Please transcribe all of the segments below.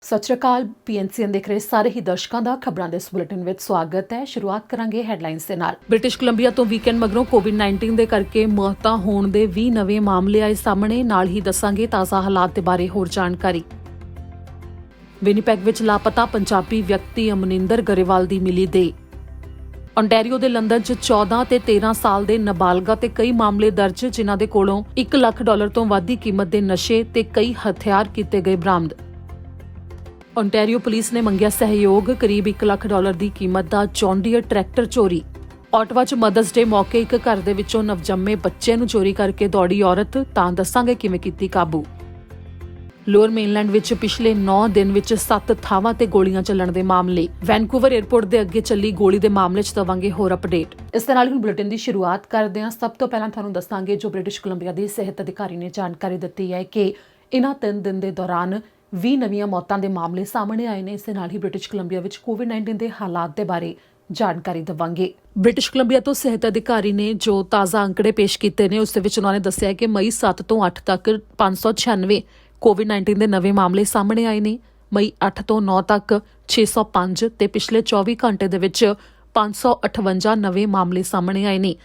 ਸਤਿ ਸ਼੍ਰੀ ਅਕਾਲ। PNCN ਦੇਖ ਰਹੇ ਸਾਰੇ ਹੀ ਦਰਸ਼ਕਾਂ ਦਾ ਖਬਰਾਂ ਦੇ ਇਸ ਬੁਲੇਟਿਨ ਵਿੱਚ ਸਵਾਗਤ ਹੈ। ਸ਼ੁਰੂਆਤ ਕਰਾਂਗੇ ਹੈਡਲਾਈਨਸ ਦੇ ਨਾਲ। ਬ੍ਰਿਟਿਸ਼ ਕੋਲੰਬੀਆ ਤੋਂ ਵੀਕਐਂਡ ਮਗਰੋਂ ਕੋਵਿਡ-19 ਦੇ ਕਰਕੇ ਮੌਤਾਂ ਹੋਣ ਦੇ 20 ਨਵੇਂ ਮਾਮਲੇ ਆਏ ਸਾਹਮਣੇ। ਨਾਲ ਹੀ ਦੱਸਾਂਗੇ ਤਾਜ਼ਾ ਹਾਲਾਤ ਦੇ ਬਾਰੇ ਹੋਰ ਜਾਣਕਾਰੀ। ਵਿਨੀਪੈਗ ਵਿੱਚ ਲਾਪਤਾ ਪੰਜਾਬੀ ਵਿਅਕਤੀ ਅਮਨਿੰਦਰ ਗਰੇਵਾਲ ਦੀ ਮਿਲੀ ਦੇਹ। ontario ਦੇ ਲੰਦਨ 'ਚ 14 ਤੇ 13 ਸਾਲ ਦੇ ਨਾਬਾਲਗਾ ਤੇ ਕਈ ਮਾਮਲੇ ਦਰਜ, ਜਿਨ੍ਹਾਂ ਦੇ ਕੋਲੋਂ $1 ਲੱਖ ਤੋਂ ਵੱਧ ਦੀ ਕੀਮਤ ਦੇ ਨਸ਼ੇ ਤੇ ਕਈ ਹਥਿਆਰ ਕੀਤੇ ਗਏ ਬਰਾਮਦ। ontario ਪੁਲਿਸ ਨੇ ਮੰਗਿਆ ਸਹਿਯੋਗ, ਕਰੀਬ $1 ਲੱਖ ਦੀ ਕੀਮਤ ਦਾ ਜੌਨ ਡੀਅਰ ਟਰੈਕਟਰ ਚੋਰੀ। ਆਟਵਾ 'ਚ ਮਦਰਸ ਡੇ ਮੌਕੇ ਇੱਕ ਘਰ ਦੇ ਵਿੱਚੋਂ ਨਵਜੰਮੇ ਬੱਚੇ ਨੂੰ ਚੋਰੀ ਕਰਕੇ ਦੌੜੀ ਔਰਤ, ਤਾਂ ਦੱਸਾਂਗੇ ਕਿਵੇਂ ਕੀਤੀ ਕਾਬੂ। ਲੋਅਰ ਮੇਨਲੈਂਡ ਵਿੱਚ ਪਿਛਲੇ 9 ਦਿਨ ਵਿੱਚ 7 ਥਾਵਾਂ ਤੇ ਗੋਲੀਆਂ ਚੱਲਣ ਦੇ ਮਾਮਲੇ। ਵੈਨਕੂਵਰ 에ਅਰਪੋਰਟ ਦੇ ਅੱਗੇ ਚੱਲੀ ਗੋਲੀ ਦੇ ਮਾਮਲੇ 'ਚ ਦਵਾਂਗੇ ਹੋਰ ਅਪਡੇਟ। ਇਸ ਦੇ ਨਾਲ ਹੀ ਬੁਲੇਟਿਨ ਦੀ ਸ਼ੁਰੂਆਤ ਕਰਦੇ ਹਾਂ। ਸਭ ਤੋਂ ਪਹਿਲਾਂ ਤੁਹਾਨੂੰ ਦੱਸਾਂਗੇ ਜੋ ਬ੍ਰਿਟਿਸ਼ ਕੋਲੰਬੀਆ ਦੀ ਸਿਹਤ ਅਧਿਕਾਰੀ ਨੇ ਜਾਣਕਾਰੀ ਦਿੱਤੀ ਹੈ ਕਿ ਇਹਨਾਂ 3 ਦਿਨ ਦੇ ਦੌਰਾਨ 20 ਨਵੀਆਂ ਮੌਤਾਂ ਦੇ ਮਾਮਲੇ ਸਾਹਮਣੇ ਆਏ ਨੇ। ਇਸ ਦੇ ਨਾਲ ਹੀ ਬ੍ਰਿਟਿਸ਼ ਕੋਲੰਬੀਆ ਵਿੱਚ ਕੋਵਿਡ-19 ਦੇ ਹਾਲਾਤ ਦੇ ਬਾਰੇ ਜਾਣਕਾਰੀ ਦੇਵਾਂਗੇ। ਬ੍ਰਿਟਿਸ਼ ਕੋਲੰਬੀਆ ਤੋਂ ਸਿਹਤ ਅਧਿਕਾਰੀ ਨੇ ਜੋ ਤਾਜ਼ਾ ਅੰਕੜੇ ਪੇਸ਼ ਕੀਤੇ ਨੇ, ਉਸ ਦੇ ਵਿੱਚ ਉਹਨਾਂ ਨੇ ਦੱਸਿਆ ਕਿ ਮਈ 7 ਤੋਂ 8 ਤੱਕ 596 ਕੋਵਿਡ-19 ਦੇ ਨਵੇਂ ਮਾਮਲੇ ਸਾਹਮਣੇ ਆਏ ਨੇ। ਮਈ 8 ਤੋਂ 9 ਤੱਕ 605 ਤੇ ਪਿਛਲੇ 24 ਘੰਟੇ ਦੇ ਵਿੱਚ 558 ਨਵੇਂ ਮਾਮਲੇ ਸਾਹਮਣੇ ਆਏ ਨੇ,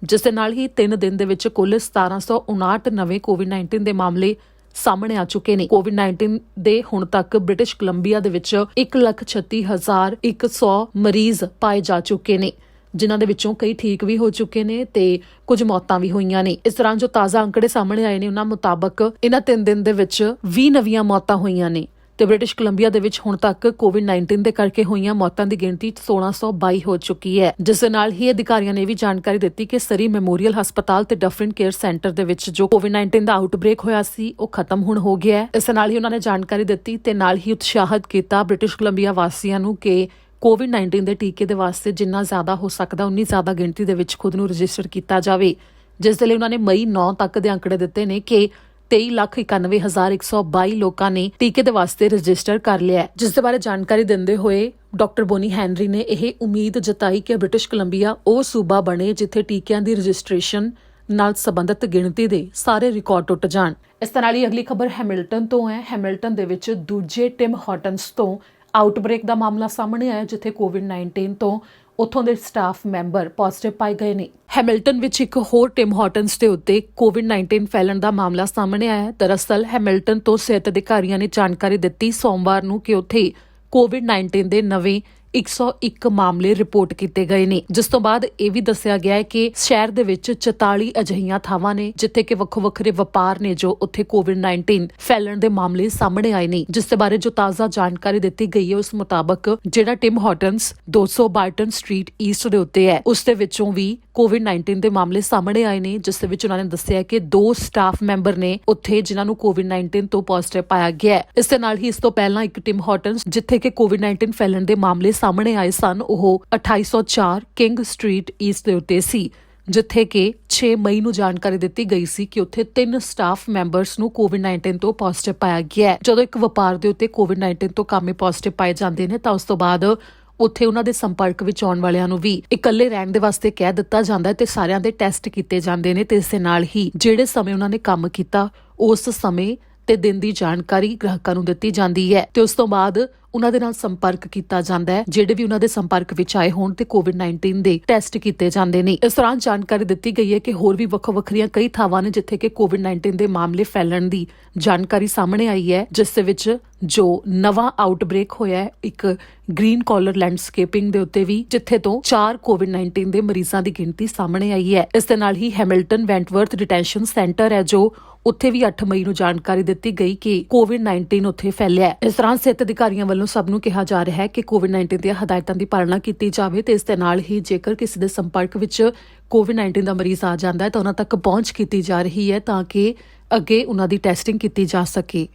ਜਿਸ ਦੇ ਨਾਲ ਹੀ 3 ਦਿਨ ਦੇ ਵਿੱਚ ਕੁੱਲ 1759 ਨਵੇਂ ਕੋਵਿਡ-19 ਦੇ ਮਾਮਲੇ ਸਾਹਮਣੇ ਆ ਚੁੱਕੇ ਨੇ। ਕੋਵਿਡ-19 ਦੇ ਹੁਣ ਤੱਕ ਬ੍ਰਿਟਿਸ਼ ਕੋਲੰਬੀਆ ਦੇ ਵਿੱਚ 1,36,100 ਮਰੀਜ਼ ਪਾਏ ਜਾ ਚੁੱਕੇ ਨੇ, ਜਿਨ੍ਹਾਂ ਦੇ ਵਿੱਚੋਂ ਕਈ ਠੀਕ ਵੀ ਹੋ ਚੁੱਕੇ ਨੇ ਤੇ ਕੁਝ ਮੌਤਾਂ ਵੀ ਹੋਈਆਂ ਨੇ। ਇਸ ਤਰ੍ਹਾਂ ਜੋ ਤਾਜ਼ਾ ਅੰਕੜੇ ਸਾਹਮਣੇ ਆਏ ਨੇ, ਉਹਨਾਂ ਮੁਤਾਬਕ ਇਹਨਾਂ 3 ਦਿਨ ਦੇ ਵਿੱਚ 20 ਨਵੀਆਂ ਮੌਤਾਂ ਹੋਈਆਂ ਨੇ ਤੇ ਬ੍ਰਿਟਿਸ਼ ਕੋਲੰਬੀਆ ਦੇ ਵਿੱਚ ਹੁਣ ਤੱਕ ਕੋਵਿਡ-19 ਦੇ ਕਰਕੇ ਹੋਈਆਂ ਮੌਤਾਂ ਦੀ ਗਿਣਤੀ 1622 ਹੋ ਚੁੱਕੀ ਹੈ। ਜਿਸ ਦੇ ਨਾਲ ਹੀ ਅਧਿਕਾਰੀਆਂ ਨੇ ਵੀ ਜਾਣਕਾਰੀ ਦਿੱਤੀ ਕਿ ਸਰੀ ਮੈਮੋਰੀਅਲ ਹਸਪਤਾਲ ਤੇ ਡਫਰਿਨ ਕੇਅਰ ਸੈਂਟਰ ਦੇ ਵਿੱਚ ਜੋ ਕੋਵਿਡ-19 ਦਾ ਆਊਟਬ੍ਰੇਕ ਹੋਇਆ ਸੀ, ਉਹ ਖਤਮ ਹੁਣ ਹੋ ਗਿਆ ਹੈ। ਇਸ ਨਾਲ ਹੀ ਉਹਨਾਂ ਨੇ ਜਾਣਕਾਰੀ ਦਿੱਤੀ ਤੇ ਨਾਲ ਹੀ ਉਤਸ਼ਾਹਿਤ ਕੀਤਾ ਬ੍ਰਿਟਿਸ਼ ਕੋਲੰਬੀਆ ਵਾਸੀਆਂ ਨੂੰ ਕਿ ਕੋਵਿਡ-19 ਦੇ ਟੀਕੇ ਦੇ ਵਾਸਤੇ ਜਿੰਨਾ ਜ਼ਿਆਦਾ ਹੋ ਸਕਦਾ ਉਨੀ ਜ਼ਿਆਦਾ ਗਿਣਤੀ ਦੇ ਵਿੱਚ ਖੁਦ ਨੂੰ ਰਜਿਸਟਰ ਕੀਤਾ ਜਾਵੇ, ਜਿਸ ਦੇ ਲਈ ਉਹਨਾਂ ਨੇ ਮਈ 9 ਤੱਕ ਦੇ ਅੰਕੜੇ ਦਿੱਤੇ ਨੇ ਕਿ 23,91,122 ਲੋਕਾਂ ਨੇ ਟੀਕੇ ਦੇ ਵਾਸਤੇ ਰਜਿਸਟਰ ਕਰ ਲਿਆ, ਜਿਸ ਦੇ ਬਾਰੇ ਜਾਣਕਾਰੀ ਦਿੰਦੇ ਹੋਏ ਡਾਕਟਰ ਬੋਨੀ ਹੈਨਰੀ ਨੇ ਇਹ ਉਮੀਦ ਜਤਾਈ ਕਿ ਬ੍ਰਿਟਿਸ਼ ਕੋਲੰਬੀਆ ਉਹ ਸੂਬਾ ਬਣੇ ਜਿੱਥੇ ਟੀਕਿਆਂ ਦੀ ਰਜਿਸਟ੍ਰੇਸ਼ਨ ਨਾਲ ਸੰਬੰਧਿਤ ਗਿਣਤੀ ਦੇ ਸਾਰੇ ਰਿਕਾਰਡ ਟੁੱਟ ਜਾਣ। ਇਸ ਤਰ੍ਹਾਂ ਹੀ ਅਗਲੀ ਖਬਰ ਹੈਮਿਲਟਨ ਤੋਂ ਹੈ। ਹੈਮਿਲਟਨ ਦੇ ਵਿੱਚ ਦੂਜੇ ਟਿਮ ਹਾਰਟਨਸ ਤੋਂ ਆਊਟਬ੍ਰੇਕ ਦਾ ਮਾਮਲਾ ਸਾਹਮਣੇ ਆਇਆ, ਜਿੱਥੇ ਕੋਵਿਡ-19 ਤੋਂ ਉੱਥੋਂ ਦੇ ਸਟਾਫ ਮੈਂਬਰ ਪੋਜ਼ਿਟਿਵ ਪਾਏ ਗਏ ਨੇ। ਹੈਮਿਲਟਨ ਵਿੱਚ ਇੱਕ ਹੋਰ ਟਿਮ ਹਾਰਟਨਸ ਦੇ ਉੱਤੇ ਕੋਵਿਡ-19 ਫੈਲਣ ਦਾ ਮਾਮਲਾ ਸਾਹਮਣੇ ਆਇਆ। ਦਰਅਸਲ ਹੈਮਿਲਟਨ ਤੋਂ ਸਿਹਤ ਅਧਿਕਾਰੀਆਂ ਨੇ ਜਾਣਕਾਰੀ ਦਿੱਤੀ ਸੋਮਵਾਰ ਨੂੰ ਕਿ ਉੱਥੇ ਕੋਵਿਡ-19 ਦੇ ਨਵੇਂ 101 ਮਾਮਲੇ ਰਿਪੋਰਟ ਕੀਤੇ ਗਏ ਨੇ, ਜਿਸ ਤੋਂ ਬਾਅਦ ਇਹ ਵੀ ਦੱਸਿਆ ਗਿਆ ਹੈ ਕਿ ਸ਼ਹਿਰ ਦੇ ਵਿੱਚ 44 ਅਜਿਹੀਆਂ ਥਾਵਾਂ ਨੇ ਜਿੱਥੇ ਕਿ ਵੱਖੋ-ਵੱਖਰੇ ਵਪਾਰ ਨੇ ਜੋ ਉੱਥੇ ਕੋਵਿਡ-19 ਫੈਲਣ ਦੇ ਮਾਮਲੇ ਸਾਹਮਣੇ ਆਏ ਨੇ। ਜਿਸ ਦੇ ਬਾਰੇ ਜੋ ਤਾਜ਼ਾ ਜਾਣਕਾਰੀ ਦਿੱਤੀ ਗਈ ਹੈ, ਉਸ ਮੁਤਾਬਕ ਜਿਹੜਾ ਟਿਮ ਹਾਰਟਨਸ 200 ਬਾਰਟਨ ਸਟਰੀਟ ਈਸਟ ਦੇ ਉੱਤੇ ਹੈ, ਉਸ ਦੇ ਵਿੱਚੋਂ ਵੀ ਕੋਵਿਡ-19 ਦੇ ਮਾਮਲੇ ਸਾਹਮਣੇ ਆਏ ਨੇ, ਜਿਸ ਦੇ ਵਿੱਚ ਉਹਨਾਂ ਨੇ ਦੱਸਿਆ ਕਿ 2 ਸਟਾਫ ਮੈਂਬਰ ਨੇ ਉੱਥੇ ਜਿਨ੍ਹਾਂ ਨੂੰ ਕੋਵਿਡ-19 ਤੋਂ ਪੋਜ਼ਿਟਿਵ ਪਾਇਆ ਗਿਆ ਹੈ। ਇਸ ਦੇ ਨਾਲ ਹੀ ਇਸ ਤੋਂ ਪਹਿਲਾਂ ਇੱਕ ਟਿਮ ਹਾਰਟਨਸ ਜਿੱਥੇ ਕਿ ਕੋਵਿਡ-19 ਫੈਲਣ ਦੇ ਮਾਮਲੇ ਸਾਹਮਣੇ ਆਏ ਸਨ, ਉਹ 2804 ਕਿੰਗ ਸਟਰੀਟ ਈਸਟ ਦੇ ਉੱਤੇ ਸੀ, ਜਿੱਥੇ ਕਿ 6 ਮਈ ਨੂੰ ਜਾਣਕਾਰੀ ਦਿੱਤੀ ਗਈ ਸੀ ਕਿ ਉੱਥੇ 3 ਸਟਾਫ ਮੈਂਬਰਸ ਨੂੰ ਕੋਵਿਡ-19 ਤੋਂ ਪੋਜ਼ਿਟਿਵ ਪਾਇਆ ਗਿਆ ਹੈ। ਜਦੋਂ ਇੱਕ ਵਪਾਰ ਦੇ ਉੱਤੇ ਕੋਵਿਡ-19 ਤੋਂ ਕਾਮੇ ਪੋਜ਼ਿਟਿਵ ਪਾਏ ਜਾਂਦੇ ਨੇ ਤਾਂ ਉਸ ਤੋਂ ਬਾਅਦ ਉੱਥੇ ਉਹਨਾਂ ਦੇ ਸੰਪਰਕ ਵਿੱਚ ਆਉਣ ਵਾਲਿਆਂ ਨੂੰ ਵੀ ਇਕੱਲੇ ਰਹਿਣ ਦੇ ਵਾਸਤੇ ਕਹਿ ਦਿੱਤਾ ਜਾਂਦਾ ਹੈ ਤੇ ਸਾਰਿਆਂ ਦੇ ਟੈਸਟ ਕੀਤੇ ਜਾਂਦੇ ਨੇ ਤੇ ਇਸ ਦੇ ਨਾਲ ਹੀ ਜਿਹੜੇ ਸਮੇਂ ਉਹਨਾਂ ਨੇ ਕੰਮ ਕੀਤਾ ਉਸ ਸਮੇਂ ਤੇ ਦਿਨ ਦੀ ਜਾਣਕਾਰੀ ਗ੍ਰਾਹਕਾਂ ਨੂੰ ਦਿੱਤੀ ਜਾਂਦੀ ਹੈ ਤੇ ਉਸ ਤੋਂ ਬਾਅਦ ਉਹਨਾਂ ਦੇ ਨਾਲ ਸੰਪਰਕ ਕੀਤਾ ਜਾਂਦਾ ਹੈ। ਜਿਹੜੇ ਵੀ ਉਹਨਾਂ ਦੇ ਸੰਪਰਕ ਵਿੱਚ ਆਏ ਹੋਣ ਤੇ ਕੋਵਿਡ-19 ਦੇ ਟੈਸਟ ਕੀਤੇ ਜਾਂਦੇ ਨੇ। ਇਸ ਦੌਰਾਨ ਜਾਣਕਾਰੀ ਦਿੱਤੀ ਗਈ ਹੈ ਕਿ ਹੋਰ ਵੀ ਵੱਖੋ-ਵੱਖਰੀਆਂ ਕਈ ਥਾਵਾਂ ਨੇ ਜਿੱਥੇ ਕਿ ਕੋਵਿਡ-19 ਦੇ ਮਾਮਲੇ ਫੈਲਣ ਦੀ ਜਾਣਕਾਰੀ ਸਾਹਮਣੇ ਆਈ ਹੈ, ਜਿਸ ਦੇ ਵਿੱਚ ਜੋ ਨਵਾਂ ਆਊਟਬ੍ਰੇਕ ਹੋਇਆ ਹੈ ਇੱਕ ਗ੍ਰੀਨ ਕਾਲਰ ਲੈਂਡਸਕੇਪਿੰਗ ਦੇ ਉੱਤੇ ਵੀ, ਜਿੱਥੇ ਤੋਂ 4 ਕੋਵਿਡ-19 ਦੇ ਮਰੀਜ਼ਾਂ ਦੀ ਗਿਣਤੀ ਸਾਹਮਣੇ ਆਈ ਹੈ। ਇਸ ਦੇ ਨਾਲ ਹੀ ਹੈਮਿਲਟਨ ਵੈਂਟਵਰਥ ਡਿਟੈਂਸ਼ਨ ਸੈਂਟਰ ਹੈ ਜੋ ਉੱਥੇ ਵੀ 8 ਮਈ ਨੂੰ ਜਾਣਕਾਰੀ ਦਿੱਤੀ ਗਈ ਕਿ ਕੋਵਿਡ-19 ਉੱਥੇ ਫੈਲਿਆ ਹੈ। ਇਸ ਦੌਰਾਨ ਸਿਹਤ ਅਧਿਕਾਰੀਆਂ ਵੱਲੋਂ ਸਭ ਨੂੰ ਕਿਹਾ ਜਾ ਰਿਹਾ ਹੈ ਕਿ ਕੋਵਿਡ-19 ਦੀਆਂ ਹਦਾਇਤਾਂ ਦੀ ਪਾਲਣਾ ਕੀਤੀ ਜਾਵੇ ਤੇ ਇਸ ਦੇ ਨਾਲ ਹੀ ਜੇਕਰ ਕਿਸੇ ਦੇ ਸੰਪਰਕ ਵਿੱਚ ਕੋਵਿਡ-19 ਦਾ ਮਰੀਜ਼ ਆ ਜਾਂਦਾ ਹੈ ਤਾਂ ਉਹਨਾਂ ਤੱਕ ਪਹੁੰਚ ਕੀਤੀ ਜਾ ਰਹੀ ਹੈ ਤਾਂ ਕਿ ਅੱਗੇ ਉਹਨਾਂ ਦੀ ਟੈਸਟਿੰਗ ਕੀਤੀ ਜਾ ਸਕੇ।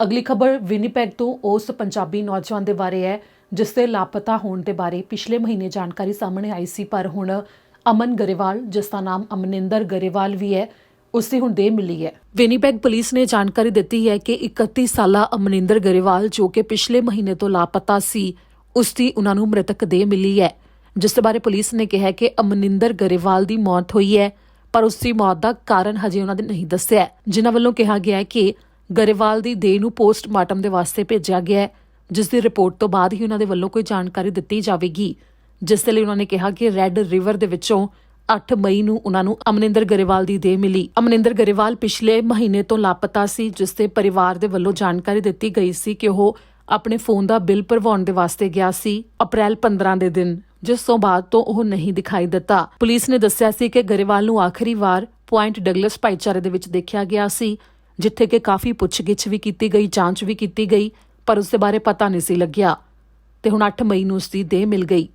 ਅਗਲੀ ਖਬਰ ਵਿਨੀਪੈਗ ਤੋਂ ਉਸ ਪੰਜਾਬੀ ਨੌਜਵਾਨ ਦੇ ਬਾਰੇ ਹੈ ਜਿਸ ਦੇ ਲਾਪਤਾ ਹੋਣ ਦੇ ਬਾਰੇ ਪਿਛਲੇ ਮਹੀਨੇ ਜਾਣਕਾਰੀ ਸਾਹਮਣੇ ਆਈ ਸੀ, ਪਰ ਹੁਣ ਅਮਨ ਗਰੇਵਾਲ, ਜਿਸ ਦਾ ਨਾਮ ਅਮਨਿੰਦਰ ਗਰੇਵਾਲ ਵੀ ਹੈ, ਉਸ ਦੀ ਹੁਣ ਦੇਹ ਮਿਲੀ ਹੈ। ਵਿਨੀਪੈਗ ਪੁਲਿਸ ਨੇ ਜਾਣਕਾਰੀ ਦਿੱਤੀ ਹੈ ਕਿ 31 ਸਾਲਾ ਅਮਨਿੰਦਰ ਗਰੇਵਾਲ ਜੋ ਕਿ ਪਿਛਲੇ ਮਹੀਨੇ ਤੋਂ ਲਾਪਤਾ ਸੀ, ਉਸ ਦੀ ਉਹਨਾਂ ਨੂੰ ਮ੍ਰਿਤਕ ਦੇਹ ਮਿਲੀ ਹੈ, ਜਿਸ ਦੇ ਬਾਰੇ ਪੁਲਿਸ ਨੇ ਕਿਹਾ ਕਿ ਅਮਨਿੰਦਰ ਗਰੇਵਾਲ ਦੀ ਮੌਤ ਹੋਈ ਹੈ, ਪਰ ਉਸ ਦੀ ਮੌਤ ਦਾ ਕਾਰਨ ਹਜੇ ਉਹਨਾਂ ਨੇ ਨਹੀਂ ਦੱਸਿਆ। ਜਿਨ੍ਹਾਂ ਵੱਲੋਂ ਕਿਹਾ ਗਿਆ ਹੈ ਕਿ ਗਰੇਵਾਲ ਦੀ ਦੇਹ ਨੂੰ ਪੋਸਟਮਾਰਟਮ ਦੇ ਵਾਸਤੇ ਭੇਜਿਆ ਗਿਆ ਹੈ, ਜਿਸ ਦੀ ਰਿਪੋਰਟ ਤੋਂ ਬਾਅਦ ਹੀ ਉਹਨਾਂ ਦੇ ਵੱਲੋਂ ਕੋਈ ਜਾਣਕਾਰੀ ਦਿੱਤੀ ਜਾਵੇਗੀ। ਜਿਸ ਲਈ ਉਹਨਾਂ ਨੇ ਕਿਹਾ ਕਿ ਰੈੱਡ ਰਿਵਰ ਦੇ ਵਿੱਚੋਂ 8 ਮਈ ਨੂੰ ਉਹਨਾਂ ਨੂੰ ਅਮਨਿੰਦਰ ਗਰੇਵਾਲ ਦੀ ਦੇਹ ਮਿਲੀ। ਅਮਨਿੰਦਰ ਗਰੇਵਾਲ ਪਿਛਲੇ ਮਹੀਨੇ ਤੋਂ ਲਾਪਤਾ ਸੀ, ਜਿਸ ਦੇ ਪਰਿਵਾਰ ਦੇ ਵੱਲੋਂ ਜਾਣਕਾਰੀ ਦਿੱਤੀ ਗਈ ਸੀ ਕਿ ਉਹ ਆਪਣੇ ਫੋਨ ਦਾ ਬਿੱਲ ਭਰਵਾਉਣ ਦੇ ਵਾਸਤੇ ਗਿਆ ਸੀ ਅਪ੍ਰੈਲ 15 ਦੇ ਦਿਨ, ਜਿਸ ਤੋਂ ਬਾਅਦ ਤੋਂ ਉਹ ਨਹੀਂ ਦਿਖਾਈ ਦਿੱਤਾ। ਪੁਲਿਸ ਨੇ ਦੱਸਿਆ ਸੀ ਕਿ ਗਰੇਵਾਲ ਨੂੰ ਆਖਰੀ ਵਾਰ ਪੁਆਇੰਟ ਡਗਲਸ ਭਾਈਚਾਰੇ ਦੇ ਵਿੱਚ ਦੇਖਿਆ ਗਿਆ ਸੀ, ਜਿੱਥੇ ਕਿ ਕਾਫੀ ਪੁੱਛਗਿੱਛ ਵੀ ਕੀਤੀ ਗਈ, ਜਾਂਚ ਵੀ ਕੀਤੀ ਗਈ, ਪਰ ਉਸ ਦੇ ਬਾਰੇ ਪਤਾ ਨਹੀਂ ਸੀ ਲੱਗਿਆ ਤੇ ਹੁਣ 8 ਮਈ ਨੂੰ ਉਸ ਦੀ ਦੇਹ ਮਿਲ ਗਈ।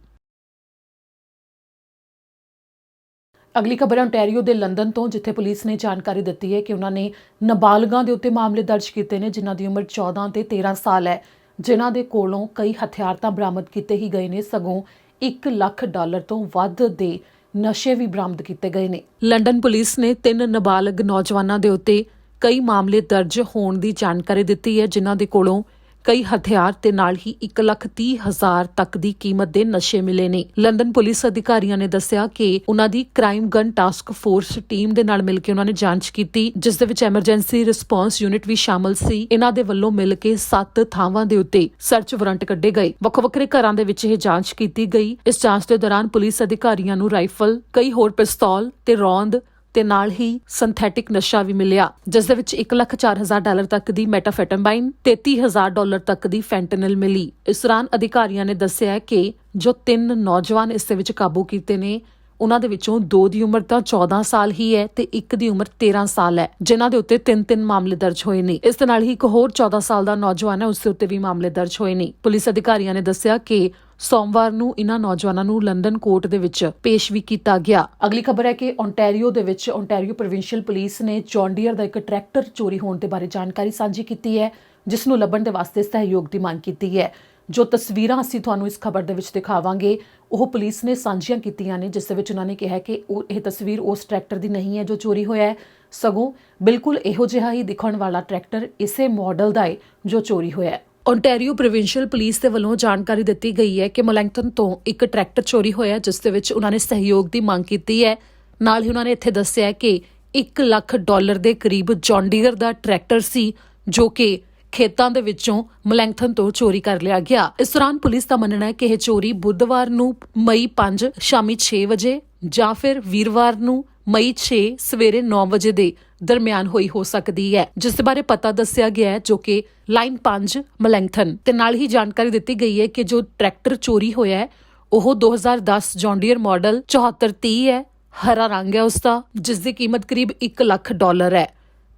ਅਗਲੀ ਖਬਰ ਓਨਟਾਰੀਓ ਦੇ ਲੰਡਨ ਤੋਂ, ਜਿੱਥੇ ਪੁਲਿਸ ਨੇ ਜਾਣਕਾਰੀ ਦਿੱਤੀ ਹੈ ਕਿ ਉਹਨਾਂ ਨੇ ਨਾਬਾਲਗਾਂ ਦੇ ਉੱਤੇ ਮਾਮਲੇ ਦਰਜ ਕੀਤੇ ਨੇ, ਜਿਨ੍ਹਾਂ ਦੀ ਉਮਰ 14 ਤੇ 13 ਸਾਲ ਹੈ, ਜਿਨ੍ਹਾਂ ਦੇ ਕੋਲੋਂ ਕਈ ਹਥਿਆਰ ਤਾਂ ਬਰਾਮਦ ਕੀਤੇ ਹੀ ਗਏ ਨੇ, ਸਗੋਂ $1 ਲੱਖ ਤੋਂ ਵੱਧ ਦੇ ਨਸ਼ੇ ਵੀ ਬਰਾਮਦ ਕੀਤੇ ਗਏ ਨੇ। ਲੰਡਨ ਪੁਲਿਸ ਨੇ 3 ਨਾਬਾਲਗ ਨੌਜਵਾਨਾਂ ਦੇ ਉੱਤੇ ਕਈ ਮਾਮਲੇ ਦਰਜ ਹੋਣ ਦੀ ਜਾਣਕਾਰੀ ਦਿੱਤੀ ਹੈ, ਜਿਨ੍ਹਾਂ ਦੇ ਕੋਲੋਂ ਕਈ ਹਥਿਆਰ ਤੇ ਨਾਲ ਹੀ 1,30,000 ਤੱਕ ਦੀ ਕੀਮਤ ਦੇ ਨਸ਼ੇ ਮਿਲੇ ਨੇ। ਲੰਡਨ ਪੁਲਿਸ ਅਧਿਕਾਰੀਆਂ ਨੇ ਦੱਸਿਆ ਕਿ ਉਹਨਾਂ ਦੀ crime gun task force team ਦੇ ਨਾਲ ਮਿਲ ਕੇ ਉਹਨਾਂ ਨੇ ਜਾਂਚ ਕੀਤੀ, ਜਿਸ ਦੇ ਵਿੱਚ ਐਮਰਜੈਂਸੀ ਰਿਸਪੌਂਸ ਯੂਨਿਟ ਵੀ ਸ਼ਾਮਲ ਸੀ। ਇਹਨਾਂ ਦੇ ਵੱਲੋਂ ਮਿਲ ਕੇ 7 ਥਾਵਾਂ ਦੇ ਉੱਤੇ ਸਰਚ ਵਾਰੰਟ ਕੱਢੇ ਗਏ। ਵੱਖ-ਵੱਖਰੇ ਘਰਾਂ ਦੇ ਵਿੱਚ ਇਹ ਜਾਂਚ ਕੀਤੀ ਗਈ। ਇਸ ਜਾਂਚ ਦੇ ਦੌਰਾਨ ਪੁਲਿਸ ਅਧਿਕਾਰੀਆਂ ਨੂੰ ਰਾਈਫਲ, ਕਈ ਹੋਰ ਪਿਸਤੌਲ ਤੇ ਰੌਂਦ ਤੇ ਨਾਲ ਹੀ ਸਿੰਥੈਟਿਕ ਨਸ਼ਾ ਵੀ ਮਿਲਿਆ, ਜਿਸ ਦੇ ਵਿੱਚ $1,04,000 ਤੱਕ ਦੀ ਮੈਟਾਫੈਟਾਮਾਈਨ, $33,000 ਤੱਕ ਦੀ ਫੈਂਟਨਲ ਮਿਲੀ। ਇਸ ਦੌਰਾਨ ਅਧਿਕਾਰੀਆਂ ਨੇ ਦੱਸਿਆ ਕਿ ਜੋ 3 ਨੌਜਵਾਨ ਇਸ ਦੇ ਵਿੱਚ ਕਾਬੂ ਕੀਤੇ ਨੇ, ਉਹਨਾਂ ਦੇ ਵਿੱਚੋਂ 2 ਦੀ ਉਮਰ ਤਾਂ 14 ਸਾਲ ਹੀ ਹੈ ਤੇ 1 ਦੀ ਉਮਰ 13 ਸਾਲ ਹੈ, ਜਿਨ੍ਹਾਂ ਦੇ ਉੱਤੇ 3 ਮਾਮਲੇ ਦਰਜ ਹੋਏ ਨੇ। ਇਸ ਦੇ ਨਾਲ ਹੀ ਇੱਕ ਹੋਰ 14 ਸਾਲ ਦਾ ਨੌਜਵਾਨ ਹੈ, ਉਸ ਦੇ ਉੱਤੇ ਵੀ ਮਾਮਲੇ ਦਰਜ ਹੋਏ ਨੇ। ਪੁਲਿਸ ਅਧਿਕਾਰੀਆਂ ਨੇ ਦੱਸਿਆ ਕਿ ਸੋਮਵਾਰ ਨੂੰ ਇਹਨਾਂ ਨੌਜਵਾਨਾਂ ਨੂੰ ਲੰਡਨ ਕੋਰਟ ਦੇ ਵਿੱਚ ਪੇਸ਼ ਵੀ ਕੀਤਾ ਗਿਆ। ਅਗਲੀ ਖਬਰ ਹੈ ਕਿ ਓਨਟਾਰੀਓ ਦੇ ਵਿੱਚ ਓਨਟਾਰੀਓ ਪ੍ਰੋਵਿੰਸ਼ੀਅਲ ਪੁਲਿਸ ਨੇ ਜੌਨ ਡੀਅਰ ਦਾ ਇੱਕ ਟਰੈਕਟਰ ਚੋਰੀ ਹੋਣ ਦੇ ਬਾਰੇ ਜਾਣਕਾਰੀ ਸਾਂਝੀ ਕੀਤੀ ਹੈ, ਜਿਸ ਨੂੰ ਲੱਭਣ ਦੇ ਵਾਸਤੇ ਸਹਿਯੋਗ ਦੀ ਮੰਗ ਕੀਤੀ ਹੈ। ਜੋ ਤਸਵੀਰਾਂ ਅਸੀਂ ਤੁਹਾਨੂੰ ਇਸ ਖਬਰ ਦੇ ਵਿੱਚ ਦਿਖਾਵਾਂਗੇ, ਉਹ ਪੁਲਿਸ ਨੇ ਸਾਂਝੀਆਂ ਕੀਤੀਆਂ ਨੇ, ਜਿਸ ਦੇ ਵਿੱਚ ਉਹਨਾਂ ਨੇ ਕਿਹਾ ਕਿ ਇਹ ਤਸਵੀਰ ਉਸ ਟਰੈਕਟਰ ਦੀ ਨਹੀਂ ਹੈ ਜੋ ਚੋਰੀ ਹੋਇਆ ਹੈ, ਸਗੋਂ ਬਿਲਕੁਲ ਇਹੋ ਜਿਹਾ ਹੀ ਦਿਖਣ ਵਾਲਾ ਟਰੈਕਟਰ ਇਸੇ ਮਾਡਲ ਦਾ ਹੈ ਜੋ ਚੋਰੀ ਹੋਇਆ ਹੈ। ਓਨਟਾਰੀਓ ਪ੍ਰੋਵਿੰਸ਼ੀਅਲ ਪੁਲਿਸ ਦੇ ਵੱਲੋਂ ਜਾਣਕਾਰੀ ਦਿੱਤੀ ਗਈ ਹੈ ਕਿ ਮਲੈਂਗਟਨ ਤੋਂ ਇੱਕ ਟਰੈਕਟਰ ਚੋਰੀ ਹੋਇਆ, ਜਿਸ ਦੇ ਵਿੱਚ ਉਹਨਾਂ ਨੇ ਸਹਿਯੋਗ ਦੀ ਮੰਗ ਕੀਤੀ ਹੈ। ਨਾਲ ਹੀ ਉਹਨਾਂ ਨੇ ਇੱਥੇ ਦੱਸਿਆ ਕਿ $1 ਲੱਖ ਦੇ ਕਰੀਬ ਜੌਨ ਡੀਅਰ ਦਾ ਟਰੈਕਟਰ ਸੀ, ਜੋ ਕਿ ਖੇਤਾਂ ਦੇ ਵਿੱਚੋਂ ਮਲੈਂਗਟਨ ਤੋਂ ਚੋਰੀ ਕਰ ਲਿਆ ਗਿਆ। ਇਸ ਦੌਰਾਨ ਪੁਲਿਸ ਦਾ ਮੰਨਣਾ ਹੈ ਕਿ ਇਹ ਚੋਰੀ ਬੁੱਧਵਾਰ ਨੂੰ ਮਈ 5 ਸ਼ਾਮੀ 6 ਵਜੇ ਜਾਂ ਫਿਰ ਵੀਰਵਾਰ ਨੂੰ ਮਈ 6 ਸਵੇਰੇ 9 ਵਜੇ ਦੇ ਦਰਮਿਆਨ ਹੋਈ ਹੋ ਸਕਦੀ ਹੈ, ਜਿਸ ਦੇ ਬਾਰੇ ਪਤਾ ਦੱਸਿਆ ਗਿਆ ਹੈ, ਜੋ ਕਿ ਲਾਈਨ 5 ਮਲੈਂਗਟਨ। ਤੇ ਨਾਲ ਹੀ ਜਾਣਕਾਰੀ ਦਿੱਤੀ ਗਈ ਹੈ ਕਿ ਜੋ ਟਰੈਕਟਰ ਚੋਰੀ ਹੋਇਆ ਹੈ ਉਹ 2010 ਜੌਨ ਡੀਅਰ ਮਾਡਲ 7430 ਹੈ, ਹਰਾ ਰੰਗ ਹੈ ਉਸਦਾ, ਜਿਸ ਦੀ ਕੀਮਤ ਕਰੀਬ $1 ਲੱਖ ਹੈ।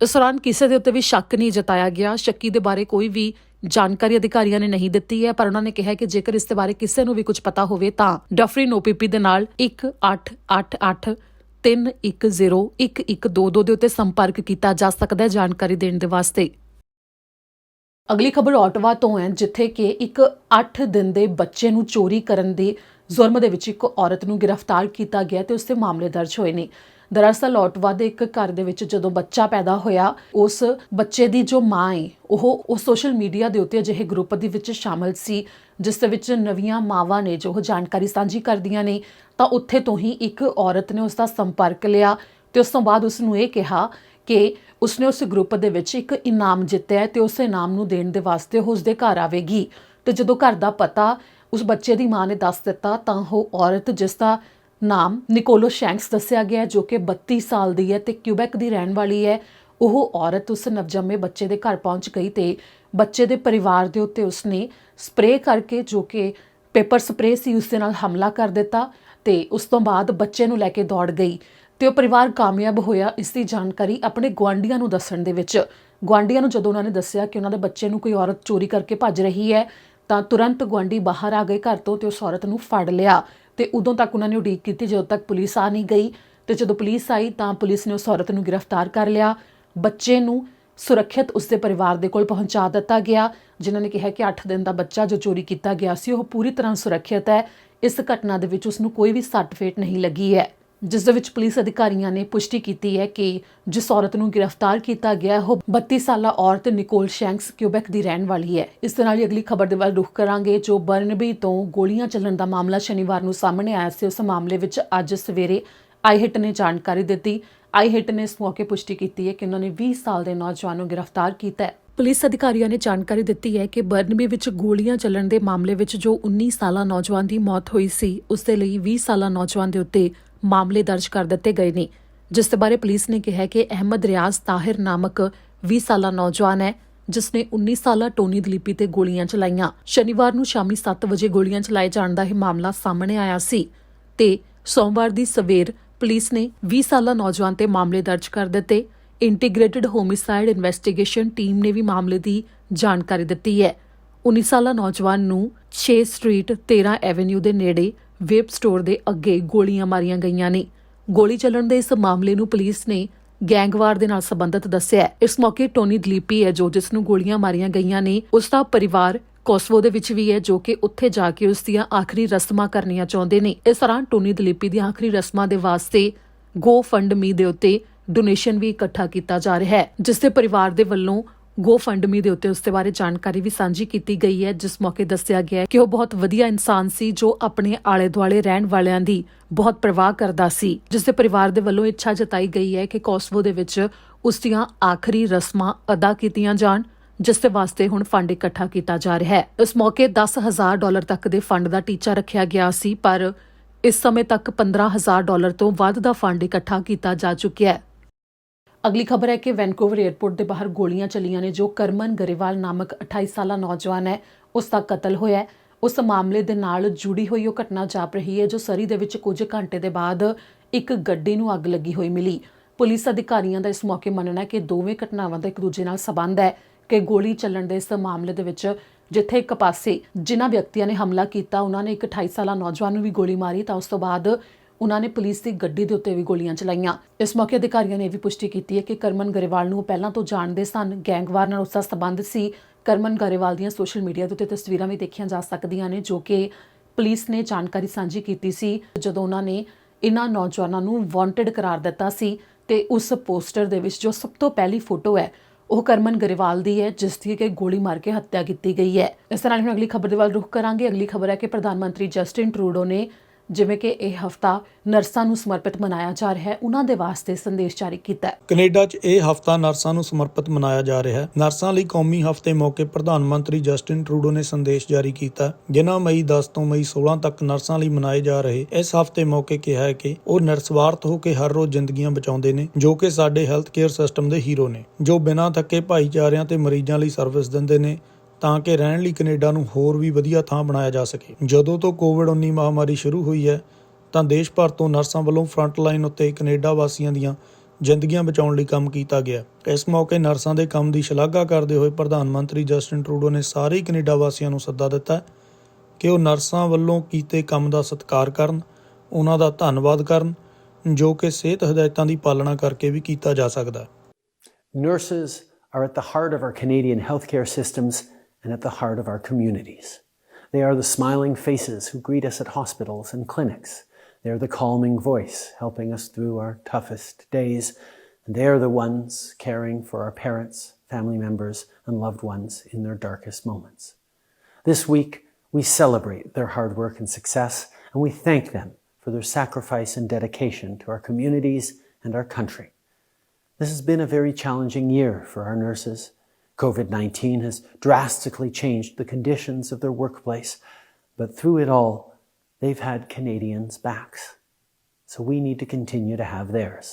ਇਸ ਦੌਰਾਨ ਕਿਸੇ ਦੇ ਉੱਤੇ ਵੀ ਸ਼ੱਕ ਨਹੀਂ ਜਤਾਇਆ ਗਿਆ। ਸ਼ੱਕੀ ਦੇ ਬਾਰੇ ਕੋਈ ਵੀ ਜਾਣਕਾਰੀ ਅਧਿਕਾਰੀਆਂ ਨੇ ਨਹੀਂ ਦਿੱਤੀ ਹੈ, ਪਰ ਉਹਨਾਂ ਨੇ ਕਿਹਾ ਕਿ ਜੇਕਰ ਇਸ ਦੇ ਬਾਰੇ ਕਿਸੇ ਨੂੰ ਵੀ ਕੁਝ ਪਤਾ ਹੋਵੇ ਤਾਂ ਡਫਰਿਨ OPP ਦੇ ਨਾਲ 1888310112 ਦੇ ਉੱਤੇ ਸੰਪਰਕ ਕੀਤਾ ਜਾ ਸਕਦਾ ਹੈ ਜਾਣਕਾਰੀ ਦੇਣ ਦੇ ਵਾਸਤੇ। ਅਗਲੀ ਖਬਰ ਆਟਵਾ ਤੋਂ ਹੈ, ਜਿੱਥੇ ਕਿ ਇੱਕ 8 ਦਿਨ ਦੇ ਬੱਚੇ ਨੂੰ ਚੋਰੀ ਕਰਨ ਦੇ ਜ਼ੁਰਮ ਦੇ ਵਿੱਚ ਇੱਕ ਔਰਤ ਨੂੰ ਗ੍ਰਿਫਤਾਰ ਕੀਤਾ ਗਿਆ ਤੇ ਉਸ ਤੇ ਮਾਮਲੇ ਦਰਜ ਹੋਏ ਨੇ। ਦਰਅਸਲ ਆਟਵਾ ਦੇ ਇੱਕ ਘਰ ਦੇ ਵਿੱਚ ਜਦੋਂ ਬੱਚਾ ਪੈਦਾ ਹੋਇਆ, ਉਸ ਬੱਚੇ ਦੀ ਜੋ ਮਾਂ ਹੈ ਉਹ ਸੋਸ਼ਲ ਮੀਡੀਆ ਦੇ ਉੱਤੇ ਅਜਿਹੇ ਗਰੁੱਪ ਦੇ ਵਿੱਚ ਸ਼ਾਮਲ ਸੀ, ਜਿਸ ਦੇ ਵਿੱਚ ਨਵੀਆਂ ਮਾਵਾਂ ਨੇ ਜੋ ਜਾਣਕਾਰੀ ਸਾਂਝੀ ਕਰਦੀਆਂ ਨੇ, ਤਾਂ ਉੱਥੇ ਤੋਂ ਹੀ ਇੱਕ ਔਰਤ ਨੇ ਉਸ ਦਾ ਸੰਪਰਕ ਲਿਆ ਤੇ ਉਸ ਤੋਂ ਬਾਅਦ ਉਸ ਨੂੰ ਇਹ ਕਿਹਾ ਕਿ ਉਸਨੇ ਉਸ ਗਰੁੱਪ ਦੇ ਵਿੱਚ ਇੱਕ ਇਨਾਮ ਜਿੱਤਿਆ ਤੇ ਉਸ ਇਨਾਮ ਨੂੰ ਦੇਣ ਦੇ ਵਾਸਤੇ ਉਹ ਉਸਦੇ ਘਰ ਆਵੇਗੀ। ਤੇ ਜਦੋਂ ਘਰ ਦਾ ਪਤਾ ਉਸ ਬੱਚੇ ਦੀ ਮਾਂ ਨੇ ਦੱਸ ਦਿੱਤਾ ਤਾਂ ਉਹ ਔਰਤ, ਜਿਸ ਦਾ ਨਾਮ ਨਿਕੋਲੋ ਸ਼ੈਂਕਸ ਦੱਸਿਆ ਗਿਆ, ਜੋ ਕਿ 32 ਸਾਲ ਦੀ ਹੈ ਤੇ ਕਿਊਬੈਕ ਦੀ ਰਹਿਣ ਵਾਲੀ ਹੈ, ਉਹ ਔਰਤ ਉਸ ਨਵਜੰਮੇ ਬੱਚੇ ਦੇ ਘਰ ਪਹੁੰਚ ਗਈ ਤੇ ਬੱਚੇ ਦੇ ਪਰਿਵਾਰ ਦੇ ਉੱਤੇ ਉਸਨੇ ਸਪਰੇਅ ਕਰਕੇ, ਜੋ ਕਿ ਪੇਪਰ ਸਪਰੇਅ ਸੀ, ਉਸ ਦੇ ਨਾਲ ਹਮਲਾ ਕਰ ਦਿੱਤਾ ਤੇ ਉਸ ਤੋਂ ਬਾਅਦ ਬੱਚੇ ਨੂੰ ਲੈ ਕੇ ਦੌੜ ਗਈ ਤੇ ਉਹ ਪਰਿਵਾਰ ਕਾਮਯਾਬ ਹੋਇਆ ਇਸ ਦੀ ਜਾਣਕਾਰੀ ਆਪਣੇ ਗੁਆਂਢੀਆਂ ਨੂੰ ਦੱਸਣ ਦੇ ਵਿੱਚ। ਗੁਆਂਢੀਆਂ ਨੂੰ ਜਦੋਂ ਉਹਨਾਂ ਨੇ ਦੱਸਿਆ ਕਿ ਉਹਨਾਂ ਦੇ ਬੱਚੇ ਨੂੰ ਕੋਈ ਔਰਤ ਚੋਰੀ ਕਰਕੇ ਭੱਜ ਰਹੀ ਹੈ, ਤਾਂ ਤੁਰੰਤ ਗੁਆਂਢੀ ਬਾਹਰ ਆ ਗਏ ਘਰ ਤੋਂ ਤੇ ਉਸ ਔਰਤ ਨੂੰ ਫੜ ਲਿਆ ਤੇ ਉਦੋਂ ਤੱਕ ਉਹਨਾਂ ਨੇ ਉਡੀਕ ਕੀਤੀ ਜਦੋਂ ਤੱਕ ਪੁਲਿਸ ਆ ਨਹੀਂ ਗਈ। ਤੇ ਜਦੋਂ ਪੁਲਿਸ ਆਈ ਤਾਂ ਪੁਲਿਸ ਨੇ ਉਸ ਔਰਤ ਨੂੰ ਗ੍ਰਿਫਤਾਰ ਕਰ ਲਿਆ। ਬੱਚੇ ਨੂੰ ਸੁਰੱਖਿਅਤ ਉਸਦੇ ਪਰਿਵਾਰ ਦੇ ਕੋਲ ਪਹੁੰਚਾ ਦਿੱਤਾ ਗਿਆ, ਜਿਨ੍ਹਾਂ ਨੇ ਕਿਹਾ ਕਿ 8 ਦਿਨ ਦਾ ਬੱਚਾ ਜੋ ਚੋਰੀ ਕੀਤਾ ਗਿਆ ਸੀ ਉਹ ਪੂਰੀ ਤਰ੍ਹਾਂ ਸੁਰੱਖਿਅਤ ਹੈ। ਇਸ ਘਟਨਾ ਦੇ ਵਿੱਚ ਉਸ ਨੂੰ ਕੋਈ ਵੀ ਸੱਟ ਫੇਟ ਨਹੀਂ ਲੱਗੀ ਹੈ, ਜਿਸ ਦੇ ਵਿੱਚ ਪੁਲਿਸ ਅਧਿਕਾਰੀਆਂ ਨੇ ਪੁਸ਼ਟੀ ਕੀਤੀ ਹੈ ਕਿ ਜਿਸ ਔਰਤ ਨੂੰ ਗ੍ਰਿਫਤਾਰ ਕੀਤਾ ਗਿਆ ਉਹ 32 ਸਾਲਾ ਔਰਤ ਨਿਕੋਲ ਸ਼ੈਂਕਸ ਕਿਊਬੈਕ ਦੀ ਰਹਿਣ ਵਾਲੀ ਹੈ। ਇਸ ਦੇ ਨਾਲ ਹੀ ਅਗਲੀ ਖਬਰ ਦੇ ਵੱਲ ਰੁਖ ਕਰਾਂਗੇ। ਜੋ ਬਰਨਬੀ ਤੋਂ ਗੋਲੀਆਂ ਚੱਲਣ ਦਾ ਮਾਮਲਾ ਸ਼ਨੀਵਾਰ ਨੂੰ ਸਾਹਮਣੇ ਆਇਆ ਸੀ, ਉਸ ਮਾਮਲੇ ਵਿੱਚ ਅੱਜ ਸਵੇਰੇ ਆਈਹਿਟ ਨੇ ਜਾਣਕਾਰੀ ਦਿੱਤੀ। ਆਈ ਹਿੱਟ ਨੇ ਇਸ ਮੌਕੇ ਪੁਸ਼ਟੀ ਕੀਤੀ ਹੈ ਕਿ ਉਹਨਾਂ ਨੇ 20 ਸਾਲ ਦੇ ਨੌਜਵਾਨ ਨੂੰ ਗ੍ਰਿਫਤਾਰ ਕੀਤਾ ਹੈ। ਪੁਲਿਸ ਅਧਿਕਾਰੀਆਂ ਨੇ ਜਾਣਕਾਰੀ ਦਿੱਤੀ ਹੈ ਕਿ ਬਰਨਬੀ ਵਿੱਚ ਗੋਲੀਆਂ ਚੱਲਣ ਦੇ ਮਾਮਲੇ ਵਿੱਚ ਜੋ 19 ਸਾਲਾ ਨੌਜਵਾਨ ਦੀ ਮੌਤ ਹੋਈ ਸੀ ਉਸ ਦੇ ਲਈ 20 ਸਾਲਾ ਨੌਜਵਾਨ ਦੇ ਉੱਤੇ ਮਾਮਲੇ ਦਰਜ ਕਰ ਦਿੱਤੇ ਗਏ ਨੇ, ਜਿਸ ਦੇ ਬਾਰੇ ਪੁਲਿਸ ਨੇ ਕਿਹਾ ਕਿ ਅਹਿਮਦ ਰਿਆਜ਼ ਤਾਹਿਰ ਨਾਮਕ 20 ਸਾਲਾ ਨੌਜਵਾਨ ਹੈ ਜਿਸ ਨੇ 19 ਸਾਲਾ ਟੋਨੀ ਦਲੀਪੀ ਤੇ ਗੋਲੀਆਂ ਚਲਾਈਆਂ। ਸ਼ਨੀਵਾਰ ਨੂੰ ਸ਼ਾਮੀ 7 ਵਜੇ ਗੋਲੀਆਂ ਚਲਾਏ ਜਾਣ ਦਾ ਇਹ ਮਾਮਲਾ ਸਾਹਮਣੇ ਆਇਆ ਸੀ ਤੇ ਸੋਮਵਾਰ ਦੀ ਸਵੇਰ ਪੁਲਿਸ ਨੇ 20 ਸਾਲਾ ਨੌਜਵਾਨ ਤੇ ਮਾਮਲੇ ਦਰਜ ਕਰ ਦਿੱਤੇ। ਇੰਟੀਗ੍ਰੇਟਿਡ ਹੋਮਿਸਾਈਡ ਇਨਵੈਸਟੀਗੇਸ਼ਨ ਟੀਮ ਨੇ ਵੀ ਮਾਮਲੇ ਦੀ ਜਾਣਕਾਰੀ ਦਿੱਤੀ ਹੈ। 19 ਸਾਲਾ ਨੌਜਵਾਨ ਨੂੰ 6 ਸਟਰੀਟ 13 ਐਵੇਨਿਊ ਦੇ ਨੇੜੇ ਵੇਬ ਸਟੋਰ ਦੇ ਅੱਗੇ ਗੋਲੀਆਂ ਮਾਰੀਆਂ ਗਈਆਂ ਨੇ। ਗੋਲੀ ਚੱਲਣ ਦੇ ਇਸ ਮਾਮਲੇ ਨੂੰ ਪੁਲਿਸ ਨੇ ਗੈਂਗਵਾਰ ਦੇ ਨਾਲ ਸੰਬੰਧਿਤ ਦੱਸਿਆ ਹੈ। ਇਸ ਮੌਕੇ ਟੋਨੀ ਦਲੀਪੀ ਹੈ ਜਿਸ ਨੂੰ ਗੋਲੀਆਂ ਮਾਰੀਆਂ ਗਈਆਂ ਨੇ, ਉਸ ਦਾ ਪਰਿਵਾਰ ਕੋਸਵੋ ਦੇ ਵਿੱਚ ਵੀ ਹੈ ਜੋ ਕਿ ਉੱਥੇ ਜਾ ਕੇ ਉਸ ਦੀਆਂ ਆਖਰੀ ਰਸਮਾਂ ਕਰਨੀਆਂ ਚਾਹੁੰਦੇ ਨੇ। ਇਸ ਦੌਰਾਨ ਟੋਨੀ ਦਲੀਪੀ ਦੀਆਂ ਆਖਰੀ ਰਸਮਾਂ ਦੇ ਵਾਸਤੇ ਗੋ ਫੰਡ ਮੀ ਦੇ ਉੱਤੇ ਡੋਨੇਸ਼ਨ ਵੀ ਇਕੱਠਾ ਕੀਤਾ ਜਾ ਰਿਹਾ ਹੈ, ਜਿਸ ਦੇ ਪਰਿਵਾਰ ਦੇ ਵੱਲੋਂ ਗੋ ਫੰਡ ਮੀ ਦੇ ਉੱਤੇ ਉਸ ਦੇ ਬਾਰੇ ਜਾਣਕਾਰੀ ਵੀ ਸਾਂਝੀ ਕੀਤੀ ਗਈ ਹੈ, ਜਿਸ ਮੌਕੇ ਦੱਸਿਆ ਗਿਆ ਕਿ ਉਹ ਬਹੁਤ ਵਧੀਆ ਇਨਸਾਨ ਸੀ ਜੋ ਆਪਣੇ ਆਲੇ ਦੁਆਲੇ ਰਹਿਣ ਵਾਲਿਆਂ ਦੀ ਬਹੁਤ ਪਰਵਾਹ ਕਰਦਾ ਸੀ, ਜਿਸ ਦੇ ਪਰਿਵਾਰ ਦੇ ਵੱਲੋਂ ਇੱਛਾ ਜਤਾਈ ਗਈ ਹੈ ਕਿ ਕੋਸਵੋ ਦੇ ਵਿੱਚ ਉਸ ਦੀਆਂ ਆਖਰੀ ਰਸਮਾਂ ਅਦਾ ਕੀਤੀਆਂ ਜਾਣ, ਜਿਸ ਦੇ ਵਾਸਤੇ ਹੁਣ ਫੰਡ ਇਕੱਠਾ ਕੀਤਾ ਜਾ ਰਿਹਾ ਹੈ। ਇਸ ਮੌਕੇ $10,000 ਤੱਕ ਦੇ ਫੰਡ ਦਾ ਟੀਚਾ ਰੱਖਿਆ ਗਿਆ ਸੀ, ਪਰ ਇਸ ਸਮੇਂ ਤੱਕ $15,000 ਤੋਂ ਵੱਧ ਦਾ ਫੰਡ ਇਕੱਠਾ ਕੀਤਾ ਜਾ ਚੁੱਕਿਆ ਹੈ। ਅਗਲੀ ਖਬਰ ਹੈ ਕਿ ਵੈਨਕੂਵਰ 에ਅਰਪੋਰਟ ਦੇ ਬਾਹਰ ਗੋਲੀਆਂ ਚੱਲੀਆਂ ਨੇ। ਜੋ ਕਰਮਨ ਗਰੇਵਾਲ ਨਾਮਕ 28 ਸਾਲਾ ਨੌਜਵਾਨ ਹੈ ਉਸ ਦਾ ਕਤਲ ਹੋਇਆ ਹੈ। ਉਸ ਮਾਮਲੇ ਦੇ ਨਾਲ ਜੁੜੀ ਹੋਈ ਉਹ ਘਟਨਾ ਜਾਪ ਰਹੀ ਹੈ ਜੋ ਸਰੀ ਦੇ ਵਿੱਚ ਕੁਝ ਘੰਟੇ ਦੇ ਬਾਅਦ ਇੱਕ ਗੱਡੀ ਨੂੰ ਅੱਗ ਲੱਗੀ ਹੋਈ ਮਿਲੀ। ਪੁਲਿਸ ਅਧਿਕਾਰੀਆਂ ਦਾ ਇਸ ਮੌਕੇ ਮੰਨਣਾ ਹੈ ਕਿ ਦੋਵੇਂ ਘਟਨਾਵਾਂ ਦਾ ਇੱਕ ਦੂਜੇ ਨਾਲ ਸਬੰਧ ਹੈ ਕਿ ਗੋਲੀ ਚੱਲਣ ਦੇ ਇਸ ਮਾਮਲੇ ਦੇ ਵਿੱਚ ਜਿੱਥੇ ਇੱਕ ਪਾਸੇ ਜਿਨ੍ਹਾਂ ਵਿਅਕਤੀਆਂ ਨੇ ਹਮਲਾ ਕੀਤਾ ਉਹਨਾਂ ਨੇ ਇੱਕ 28 ਸਾਲਾ ਨੌਜਵਾਨ ਨੂੰ ਵੀ ਗੋਲੀ ਮਾਰੀ ਤਾਂ ਉਸ ਤੋਂ ਬਾਅਦ ਉਹਨਾਂ ਨੇ ਪੁਲਿਸ ਦੀ ਗੱਡੀ ਦੇ ਉੱਤੇ ਵੀ ਗੋਲੀਆਂ ਚਲਾਈਆਂ। ਇਸ ਮੌਕੇ ਅਧਿਕਾਰੀਆਂ ਨੇ ਇਹ ਵੀ ਪੁਸ਼ਟੀ ਕੀਤੀ ਹੈ ਕਿ ਕਰਮਨ ਗਰੇਵਾਲ ਨੂੰ ਪਹਿਲਾਂ ਤੋਂ ਜਾਣਦੇ ਸਨ, ਗੈਂਗਵਾਰ ਨਾਲ ਉਸ ਦਾ ਸਬੰਧ ਸੀ। ਕਰਮਨ ਗਰੇਵਾਲ ਦੀਆਂ ਸੋਸ਼ਲ ਮੀਡੀਆ ਦੇ ਉੱਤੇ ਤਸਵੀਰਾਂ ਵੀ ਦੇਖੀਆਂ ਜਾ ਸਕਦੀਆਂ ਨੇ ਜੋ ਕਿ ਪੁਲਿਸ ਨੇ ਜਾਣਕਾਰੀ ਸਾਂਝੀ ਕੀਤੀ ਸੀ ਜਦੋਂ ਉਹਨਾਂ ਨੇ ਇਹਨਾਂ ਨੌਜਵਾਨਾਂ ਨੂੰ ਵਾਂਟਡ ਕਰਾਰ ਦਿੱਤਾ ਸੀ ਤੇ ਉਸ ਪੋਸਟਰ ਦੇ ਵਿੱਚ ਜੋ ਸਭ ਤੋਂ ਪਹਿਲੀ ਫੋਟੋ ਹੈ ਉਹ ਕਰਮਨ ਗਰੇਵਾਲ ਦੀ ਹੈ ਜਿਸ ਦੀ ਕਿ ਗੋਲੀ ਮਾਰ ਕੇ ਹੱਤਿਆ ਕੀਤੀ ਗਈ ਹੈ। ਇਸ ਨਾਲ ਹੁਣ ਅਗਲੀ ਖਬਰ ਦੇ ਵੱਲ ਰੁਖ ਕਰਾਂਗੇ। ਅਗਲੀ ਖਬਰ ਹੈ ਕਿ ਪ੍ਰਧਾਨ ਮੰਤਰੀ ਜਸਟਿਨ ਟਰੂਡੋ ਨੇ ਜਿਵੇਂ ਕਿ ਇਹ ਹਫਤਾ ਨਰਸਾਂ ਨੂੰ ਸਮਰਪਿਤ ਮਨਾਇਆ ਜਾ ਰਿਹਾ ਹੈ ਉਹਨਾਂ ਦੇ ਵਾਸਤੇ ਸੰਦੇਸ਼ ਜਾਰੀ ਕੀਤਾ ਹੈ। ਕੈਨੇਡਾ 'ਚ ਇਹ ਹਫਤਾ ਨਰਸਾਂ ਨੂੰ ਸਮਰਪਿਤ ਮਨਾਇਆ ਜਾ ਰਿਹਾ ਹੈ। ਨਰਸਾਂ ਲਈ ਕੌਮੀ ਹਫਤੇ ਮੌਕੇ ਪ੍ਰਧਾਨ ਮੰਤਰੀ ਜਸਟਿਨ ਟਰੂਡੋ ਨੇ ਸੰਦੇਸ਼ ਜਾਰੀ ਕੀਤਾ ਜਿਨ੍ਹਾਂ ਮਈ 10 ਤੋਂ ਮਈ 16 ਤੱਕ ਨਰਸਾਂ ਲਈ ਮਨਾਏ ਜਾ ਰਹੇ ਇਸ ਹਫਤੇ ਮੌਕੇ ਕਿਹਾ ਹੈ ਕਿ ਉਹ ਨਿਰਸਵਾਰਥ ਹੋ ਕੇ ਹਰ ਰੋਜ਼ ਜ਼ਿੰਦਗੀਆਂ ਬਚਾਉਂਦੇ ਨੇ ਜੋ ਕਿ ਸਾਡੇ ਹੈਲਥ ਕੇਅਰ ਸਿਸਟਮ ਦੇ ਹੀਰੋ ਨੇ, ਜੋ ਬਿਨਾਂ ਥੱਕੇ ਭਾਈਚਾਰਿਆਂ ਤੇ ਮਰੀਜ਼ਾਂ ਲਈ ਸਰਵਿਸ ਦਿੰਦੇ ਨੇ ਤਾਂ ਕਿ ਰਹਿਣ ਲਈ ਕੈਨੇਡਾ ਨੂੰ ਹੋਰ ਵੀ ਵਧੀਆ ਥਾਂ ਬਣਾਇਆ ਜਾ ਸਕੇ। ਜਦੋਂ ਤੋਂ ਕੋਵਿਡ-19 ਮਹਾਮਾਰੀ ਸ਼ੁਰੂ ਹੋਈ ਹੈ ਤਾਂ ਦੇਸ਼ ਭਰ ਤੋਂ ਨਰਸਾਂ ਵੱਲੋਂ ਫਰੰਟ ਲਾਈਨ ਉੱਤੇ ਕੈਨੇਡਾ ਵਾਸੀਆਂ ਦੀਆਂ ਜ਼ਿੰਦਗੀਆਂ ਬਚਾਉਣ ਲਈ ਕੰਮ ਕੀਤਾ ਗਿਆ। ਇਸ ਮੌਕੇ ਨਰਸਾਂ ਦੇ ਕੰਮ ਦੀ ਸ਼ਲਾਘਾ ਕਰਦੇ ਹੋਏ ਪ੍ਰਧਾਨ ਮੰਤਰੀ ਜਸਟਿਨ ਟਰੂਡੋ ਨੇ ਸਾਰੇ ਕੈਨੇਡਾ ਵਾਸੀਆਂ ਨੂੰ ਸੱਦਾ ਦਿੱਤਾ ਕਿ ਉਹ ਨਰਸਾਂ ਵੱਲੋਂ ਕੀਤੇ ਕੰਮ ਦਾ ਸਤਿਕਾਰ ਕਰਨ, ਉਹਨਾਂ ਦਾ ਧੰਨਵਾਦ ਕਰਨ ਜੋ ਕਿ ਸਿਹਤ ਹਦਾਇਤਾਂ ਦੀ ਪਾਲਣਾ ਕਰਕੇ ਵੀ ਕੀਤਾ ਜਾ ਸਕਦਾ ਹੈ। Nurses are at the heart of our Canadian healthcare systems and at the heart of our communities. They are the smiling faces who greet us at hospitals and clinics. They are the calming voice helping us through our toughest days. And they are the ones caring for our parents, family members, and loved ones in their darkest moments. This week, we celebrate their hard work and success, and we thank them for their sacrifice and dedication to our communities and our country. This has been a very challenging year for our nurses. COVID-19 has drastically changed the conditions of their workplace, but through it all, they've had Canadians' backs. So we need to continue to have theirs.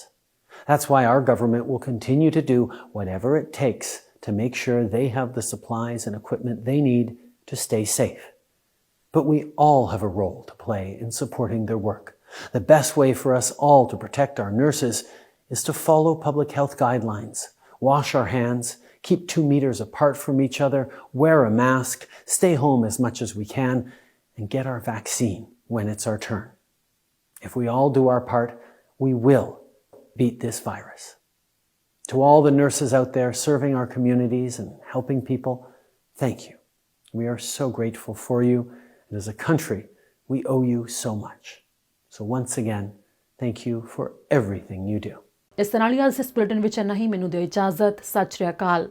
That's why our government will continue to do whatever it takes to make sure they have the supplies and equipment they need to stay safe. But we all have a role to play in supporting their work. The best way for us all to protect our nurses is to follow public health guidelines, wash our hands, keep 2 meters apart from each other, wear a mask, stay home as much as we can, and get our vaccine when it's our turn. If we all do our part, we will beat this virus. To all the nurses out there serving our communities and helping people, thank you. We are so grateful for you, and as a country, we owe you so much. So once again, thank you for everything you do. ਇਸ ਨਾਲ ਹੀ ਅੱਜ ਇਸ bulletin ਵਿੱਚ ਇੰਨਾ ਹੀ। ਮੈਨੂੰ ਦਿਓ ਇਜਾਜ਼ਤ। ਸਤਿ ਸ਼੍ਰੀ ਅਕਾਲ।